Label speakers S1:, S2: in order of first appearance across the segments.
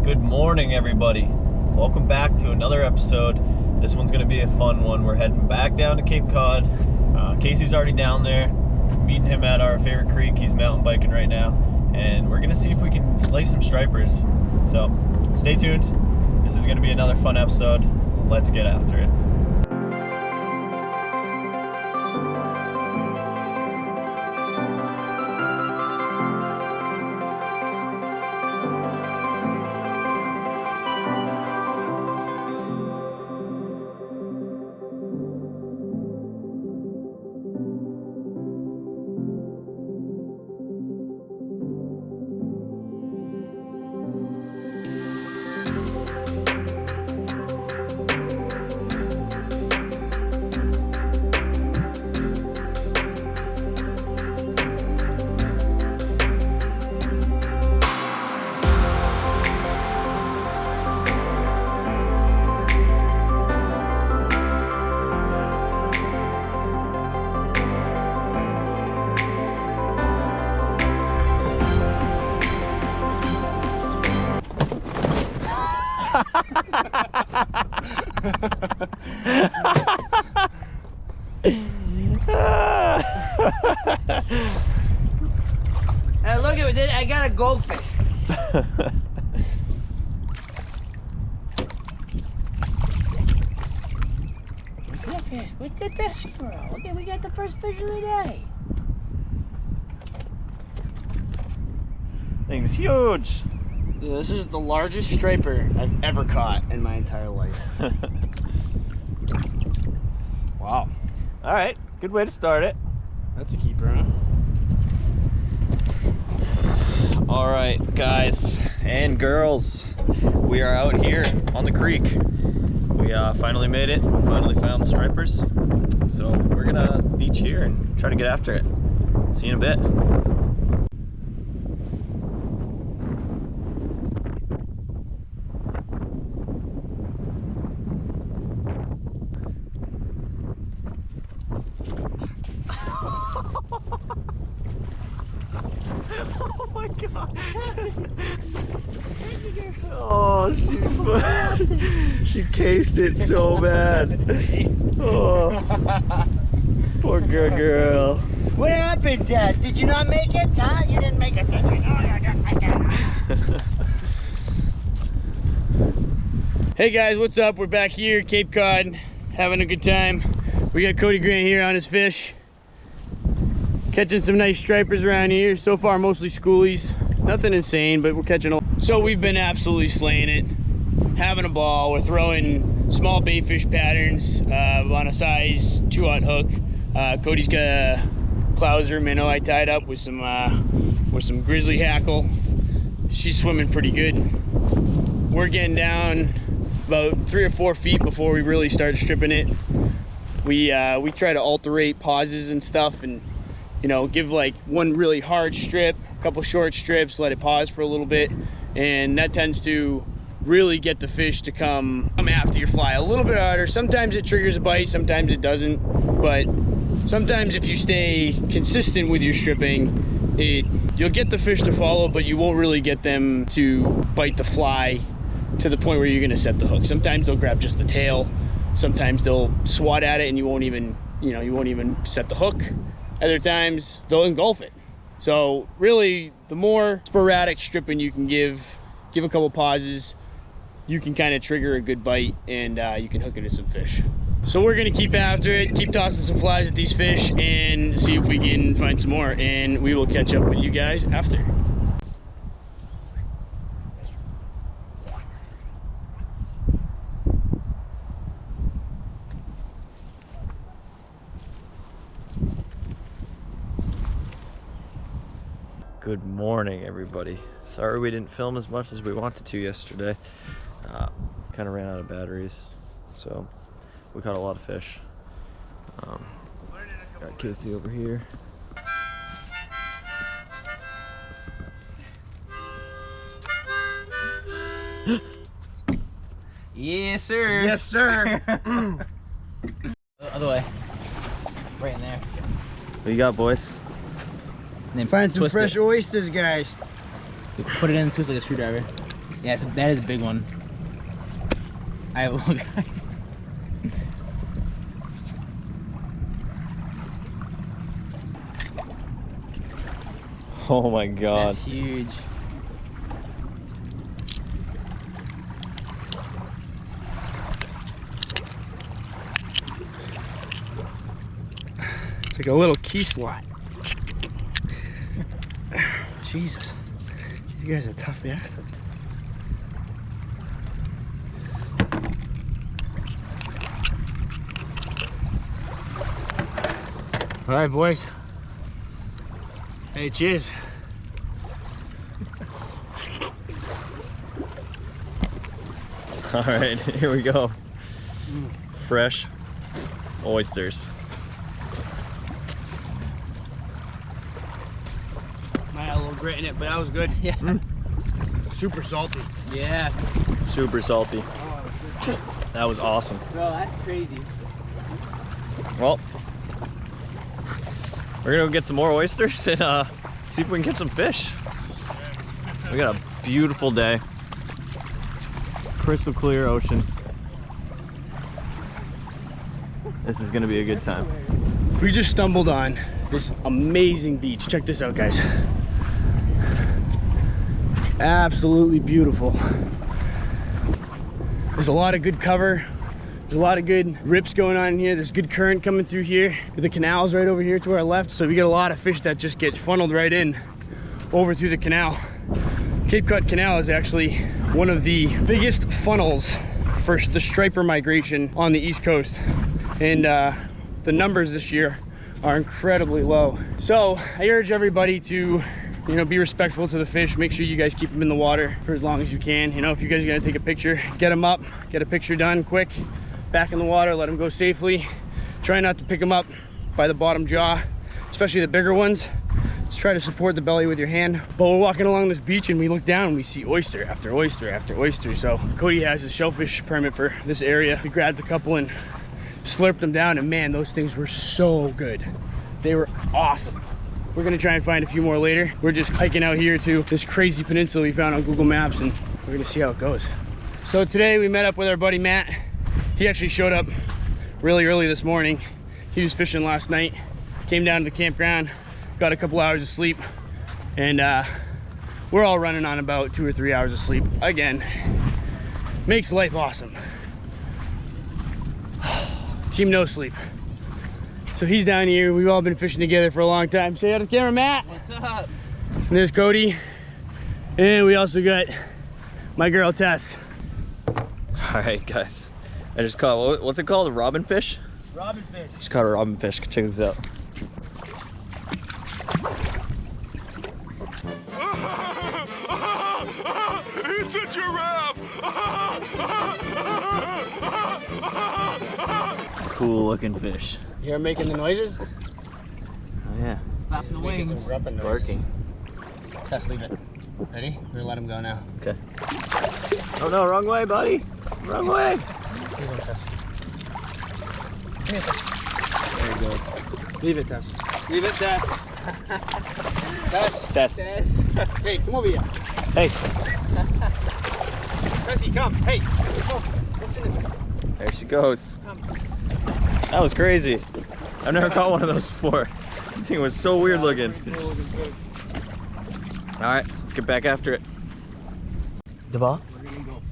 S1: Good morning, everybody. Welcome back to another episode. This one's going to be a fun one. We're heading back down to Cape Cod. Casey's already down there. Meeting him at our favorite creek. He's mountain biking right now. And we're going to see if we can slay some stripers. So stay tuned. This is going to be another fun episode. Let's get after it.
S2: Hey, look at it, I got a goldfish. What's that fish? What's that fish, bro? Okay, we got the first fish of the day.
S1: Thing's huge.
S2: This is the largest striper I've ever caught in my entire life. Wow.
S1: All right, good way to start it.
S2: That's a keeper, huh?
S1: All right, guys and girls, we are out here on the creek. We finally made it. We finally found the stripers. So we're gonna beach here and try to get after it. See you in a bit. Oh my god. Oh, she cased it so bad. Oh, poor good girl.
S2: What happened, Dad? Did you not make it? Huh? You didn't make it, did you? No, you didn't make it. Hey guys, what's up? We're back here, Cape Cod, having a good time. We got Cody Grant here on his fish. Catching some nice stripers around here. So far, mostly schoolies. Nothing insane, but we're catching a... So we've been absolutely slaying it. Having a ball. We're throwing small baitfish patterns on a size 2/0 hook. Cody's got a Clouser minnow I tied up with some grizzly hackle. She's swimming pretty good. We're getting down about 3 or 4 feet before we really start stripping it. We try to alternate pauses and stuff, and you know, give like one really hard strip, a couple short strips, let it pause for a little bit, and that tends to really get the fish to come after your fly a little bit harder. Sometimes it triggers a bite, sometimes it doesn't, but sometimes if you stay consistent with your stripping, you'll get the fish to follow, but you won't really get them to bite the fly to the point where you're gonna set the hook. Sometimes they'll grab just the tail, sometimes they'll swat at it and you won't even set the hook. Other times they'll engulf it. So really, the more sporadic stripping you can give a couple pauses, you can kind of trigger a good bite, and you can hook into some fish. So we're gonna keep after it, keep tossing some flies at these fish, and see if we can find some more, and we will catch up with you guys after.
S1: Good morning, everybody. Sorry we didn't film as much as we wanted to yesterday. Kind of ran out of batteries, so we caught a lot of fish. Got Casey over here.
S3: Yes, sir.
S2: Yes, sir.
S3: Other way. Right in there.
S1: What you got, boys?
S3: And then
S2: Find some
S3: twist
S2: fresh
S3: it.
S2: oysters, guys.
S3: Put it in, twist like a screwdriver. Yeah, that is a big one. I have a look.
S1: Oh my God.
S3: That's huge.
S2: It's like a little key slot. Jesus. These guys are tough bastards. All right, boys. Hey, cheers.
S1: All right, here we go. Fresh oysters.
S2: Might have a little grit in it, but that was good.
S3: Yeah.
S2: Super salty.
S3: Yeah.
S1: Super salty.
S3: Oh,
S1: That was awesome.
S3: bro, that's crazy.
S1: Well, we're gonna go get some more oysters and see if we can catch some fish. We got a beautiful day. Crystal clear ocean. This is gonna be a good time.
S2: We just stumbled on this amazing beach. Check this out, guys. Absolutely beautiful. There's a lot of good cover. There's a lot of good rips going on in here. There's good current coming through here. The canal's right over here to our left, so we get a lot of fish that just get funneled right in over through the canal. Cape Cod Canal is actually one of the biggest funnels for the striper migration on the East Coast. And the numbers this year are incredibly low. So I urge everybody to, be respectful to the fish. Make sure you guys keep them in the water for as long as you can. If you guys are gonna take a picture, get them up, get a picture done quick, back in the water, let them go safely. Try not to pick them up by the bottom jaw, especially the bigger ones. Just try to support the belly with your hand. But we're walking along this beach and we look down and we see oyster after oyster after oyster. So Cody has a shellfish permit for this area. We grabbed a couple and slurped them down, and man, those things were so good. They were awesome. We're gonna try and find a few more later. We're just hiking out here to this crazy peninsula we found on Google Maps, and we're gonna see how it goes. So today we met up with our buddy Matt. He actually showed up really early this morning. He was fishing last night, came down to the campground, got a couple hours of sleep, and we're all running on about 2 or 3 hours of sleep. Again, makes life awesome. Team no sleep. So he's down here. We've all been fishing together for a long time. Say hi to the camera, Matt.
S3: What's up?
S2: And there's Cody. And we also got my girl, Tess.
S1: All right, guys. I just caught, what's it called? A robin fish?
S2: Robin fish.
S1: Just caught a robin fish. Check this out.
S4: It's a giraffe!
S1: Cool looking fish.
S2: You are making the noises?
S1: Oh yeah.
S3: Flapping the wings.
S2: Some grumping noise.
S1: Barking.
S2: Tess, leave it. Ready? We're gonna let him go now.
S1: Okay. Oh no, wrong way, buddy. Wrong way.
S2: Here you go, Tess.
S1: There he goes.
S2: Leave it, Tess.
S3: Leave it, Tess.
S2: Tess.
S1: Tess.
S3: Tess.
S2: Hey, come over here.
S1: Hey.
S2: Tessie, come. Hey. Come. Listen.
S1: There she goes.
S2: Come.
S1: That was crazy. I've never caught one of those before. The thing was so weird looking. All right, let's get back after it. The ball?
S2: We're gonna go.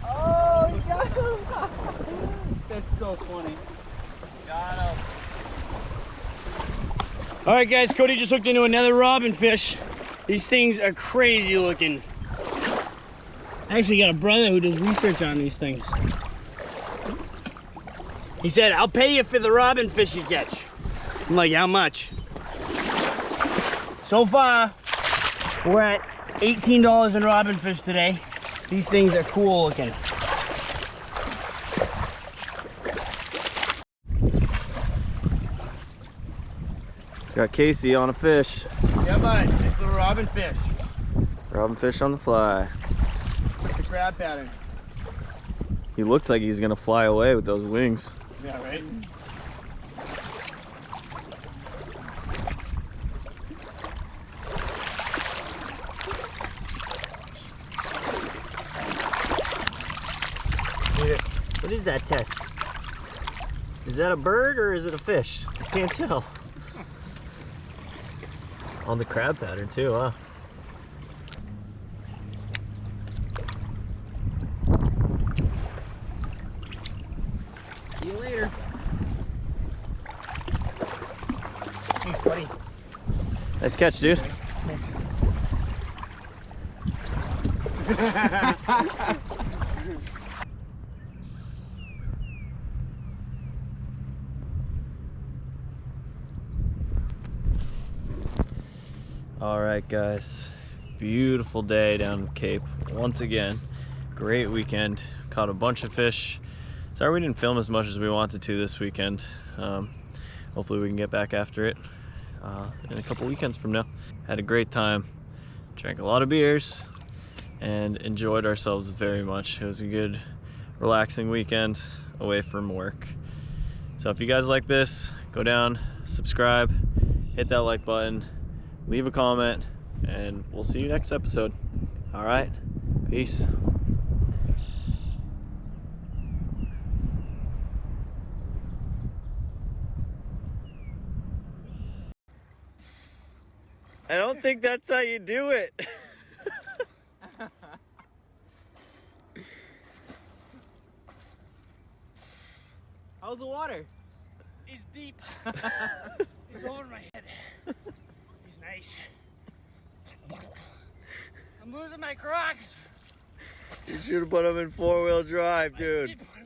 S3: Oh, you got him! That's so funny. Got him.
S2: All right, guys, Cody just hooked into another robin fish. These things are crazy looking. I actually got a brother who does research on these things. He said, I'll pay you for the robin fish you catch. I'm like, how much? So far, we're at $18 in robin fish today. These things are cool looking.
S1: Got Casey on a fish.
S2: Yeah, bud, it's the robin fish.
S1: Robin fish on the fly.
S2: It's the crab pattern.
S1: He looks like he's gonna fly away with those wings.
S2: Yeah, right?
S1: What is that, Tess? Is that a bird or is it a fish? I can't tell. On the crab pattern too, huh?
S2: See you later. Thanks, buddy.
S1: Nice catch, dude. All right, guys. Beautiful day down the Cape once again. Great weekend. Caught a bunch of fish. Sorry we didn't film as much as we wanted to this weekend. Hopefully we can get back after it in a couple weekends from now. Had a great time. Drank a lot of beers and enjoyed ourselves very much. It was a good, relaxing weekend away from work. So if you guys like this, go down, subscribe, hit that like button, leave a comment, and we'll see you next episode. All right, peace. I don't think that's how you do it.
S3: How's the water?
S2: He's deep. He's over my head. He's nice. I'm losing my Crocs.
S1: You should have put them in 4-wheel drive,
S2: I
S1: dude.
S2: did put